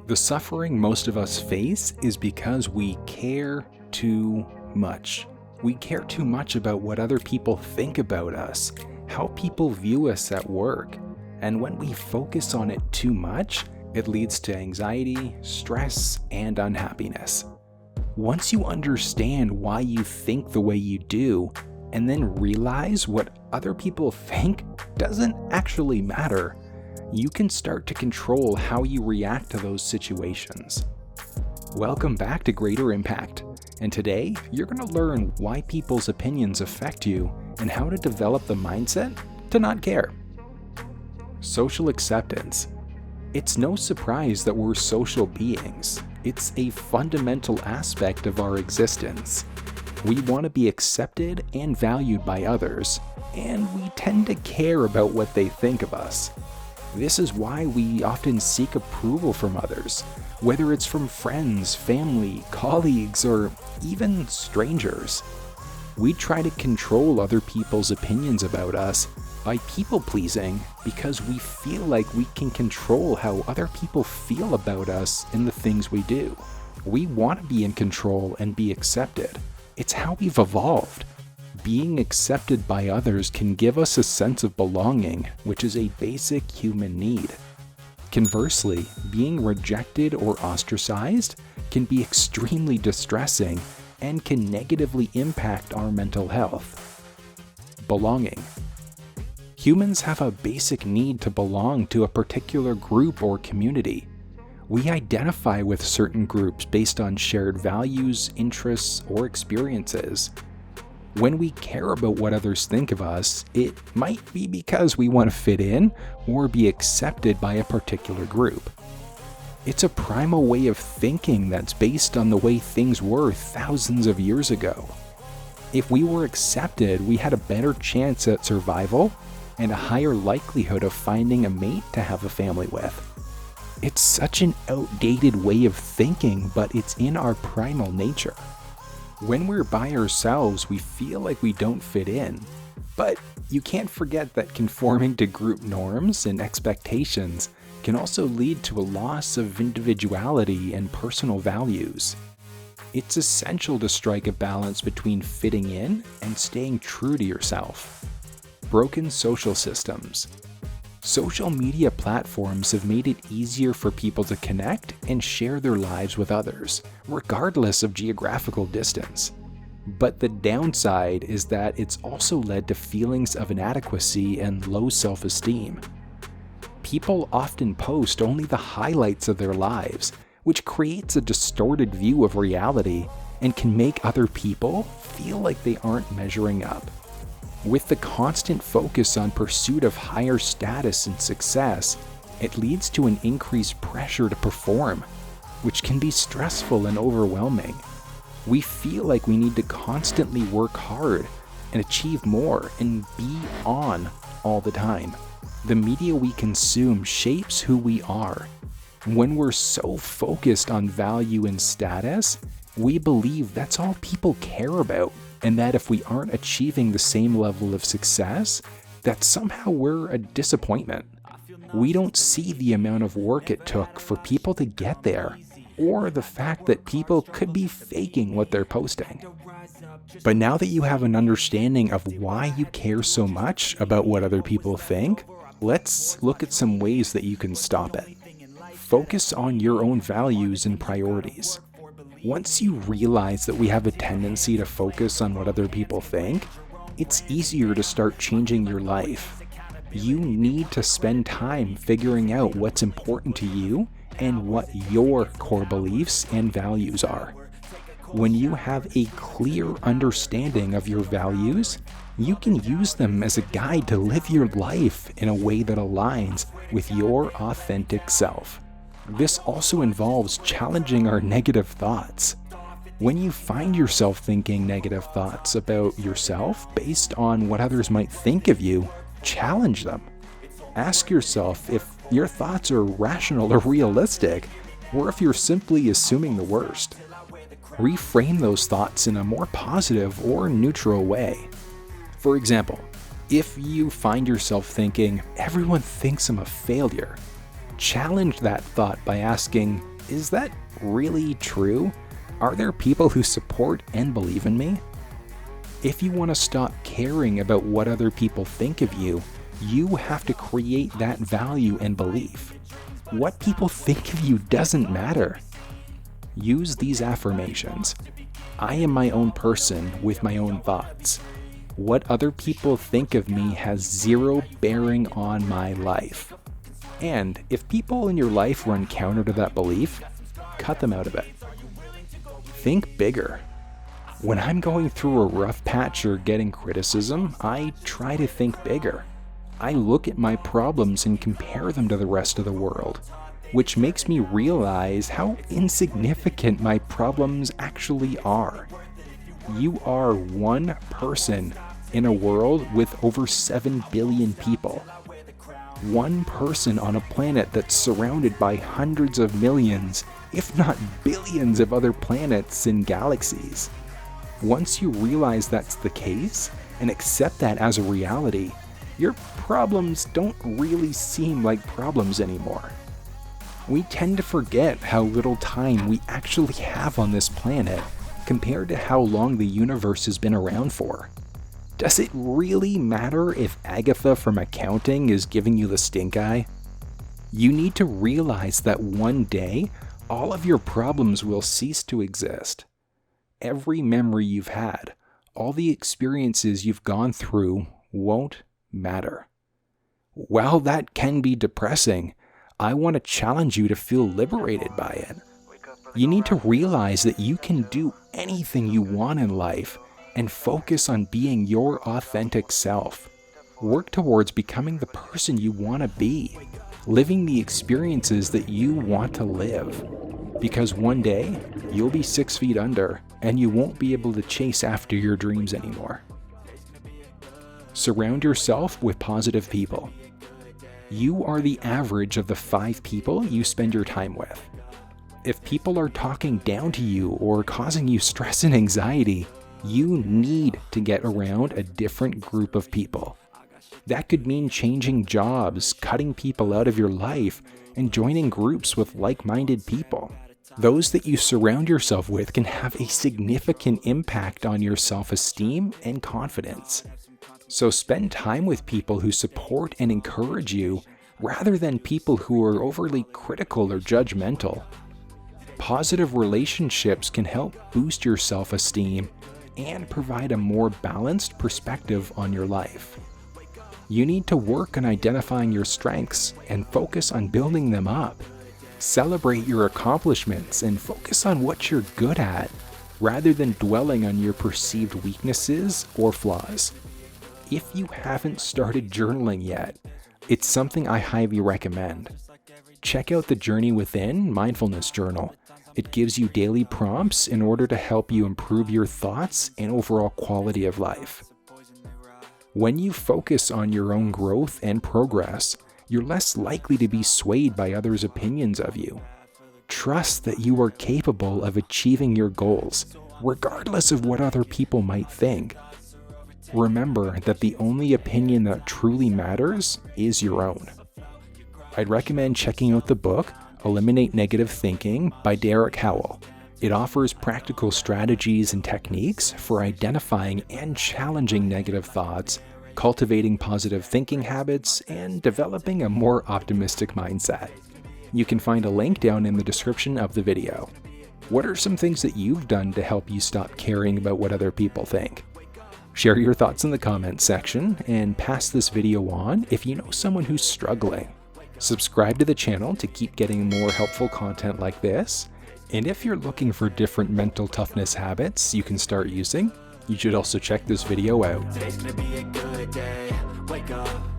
The suffering most of us face is because we care too much. We care too much about what other people think about us, how people view us at work. And when we focus on it too much, it leads to anxiety, stress, and unhappiness. Once you understand why you think the way you do, and then realize what other people think doesn't actually matter, you can start to control how you react to those situations. Welcome back to Greater Impact, and today you're going to learn why people's opinions affect you and how to develop the mindset to not care. Social acceptance. It's no surprise that we're social beings. It's a fundamental aspect of our existence. We want to be accepted and valued by others, and we tend to care about what they think of us. This is why we often seek approval from others, whether it's from friends, family, colleagues, or even strangers. We try to control other people's opinions about us by people-pleasing because we feel like we can control how other people feel about us and the things we do. We want to be in control and be accepted. It's how we've evolved. Being accepted by others can give us a sense of belonging, which is a basic human need. Conversely, being rejected or ostracized can be extremely distressing and can negatively impact our mental health. Belonging. Humans have a basic need to belong to a particular group or community. We identify with certain groups based on shared values, interests, or experiences. When we care about what others think of us, it might be because we want to fit in or be accepted by a particular group. It's a primal way of thinking that's based on the way things were thousands of years ago. If we were accepted, we had a better chance at survival and a higher likelihood of finding a mate to have a family with. It's such an outdated way of thinking, but it's in our primal nature. When we're by ourselves, we feel like we don't fit in. But you can't forget that conforming to group norms and expectations can also lead to a loss of individuality and personal values. It's essential to strike a balance between fitting in and staying true to yourself. Broken social systems. Social media platforms have made it easier for people to connect and share their lives with others, regardless of geographical distance. But the downside is that it's also led to feelings of inadequacy and low self-esteem. People often post only the highlights of their lives, which creates a distorted view of reality and can make other people feel like they aren't measuring up. With the constant focus on pursuit of higher status and success, it leads to an increased pressure to perform, which can be stressful and overwhelming. We feel like we need to constantly work hard and achieve more and be on all the time. The media we consume shapes who we are. When we're so focused on value and status, we believe that's all people care about, and that if we aren't achieving the same level of success, that somehow we're a disappointment. We don't see the amount of work it took for people to get there, or the fact that people could be faking what they're posting. But now that you have an understanding of why you care so much about what other people think, let's look at some ways that you can stop it. Focus on your own values and priorities. Once you realize that we have a tendency to focus on what other people think, it's easier to start changing your life. You need to spend time figuring out what's important to you and what your core beliefs and values are. When you have a clear understanding of your values, you can use them as a guide to live your life in a way that aligns with your authentic self. This also involves challenging our negative thoughts. When you find yourself thinking negative thoughts about yourself based on what others might think of you, challenge them. Ask yourself if your thoughts are rational or realistic, or if you're simply assuming the worst. Reframe those thoughts in a more positive or neutral way. For example, if you find yourself thinking, "Everyone thinks I'm a failure," challenge that thought by asking, Is that really true? Are there people who support and believe in me? If you want to stop caring about what other people think of you, you have to create that value and belief. What people think of you doesn't matter. Use these affirmations. I am my own person with my own thoughts. What other people think of me has zero bearing on my life. And if people in your life run counter to that belief, cut them out of it. Think bigger. When I'm going through a rough patch or getting criticism, I try to think bigger. I look at my problems and compare them to the rest of the world, which makes me realize how insignificant my problems actually are. You are one person in a world with over 7 billion people. One person on a planet that's surrounded by hundreds of millions, if not billions of other planets and galaxies. Once you realize that's the case and accept that as a reality, your problems don't really seem like problems anymore. We tend to forget how little time we actually have on this planet compared to how long the universe has been around for. Does it really matter if Agatha from accounting is giving you the stink eye? You need to realize that one day, all of your problems will cease to exist. Every memory you've had, all the experiences you've gone through won't matter. While that can be depressing, I want to challenge you to feel liberated by it. You need to realize that you can do anything you want in life and focus on being your authentic self. Work towards becoming the person you want to be, living the experiences that you want to live. Because one day, you'll be 6 feet under, and you won't be able to chase after your dreams anymore. Surround yourself with positive people. You are the average of the 5 people you spend your time with. If people are talking down to you or causing you stress and anxiety, you need to get around a different group of people. That could mean changing jobs, cutting people out of your life, and joining groups with like-minded people. Those that you surround yourself with can have a significant impact on your self-esteem and confidence. So spend time with people who support and encourage you, rather than people who are overly critical or judgmental. Positive relationships can help boost your self-esteem and provide a more balanced perspective on your life. You need to work on identifying your strengths and focus on building them up. Celebrate your accomplishments and focus on what you're good at, rather than dwelling on your perceived weaknesses or flaws. If you haven't started journaling yet, it's something I highly recommend. Check out the Journey Within Mindfulness Journal. It gives you daily prompts in order to help you improve your thoughts and overall quality of life. When you focus on your own growth and progress, you're less likely to be swayed by others' opinions of you. Trust that you are capable of achieving your goals, regardless of what other people might think. Remember that the only opinion that truly matters is your own. I'd recommend checking out the book, Eliminate Negative Thinking by Derek Howell. It offers practical strategies and techniques for identifying and challenging negative thoughts, cultivating positive thinking habits, and developing a more optimistic mindset. You can find a link down in the description of the video. What are some things that you've done to help you stop caring about what other people think? Share your thoughts in the comments section and pass this video on if you know someone who's struggling. Subscribe to the channel to keep getting more helpful content like this. And if you're looking for different mental toughness habits you can start using, you should also check this video out. Today's gonna be a good day. Wake up.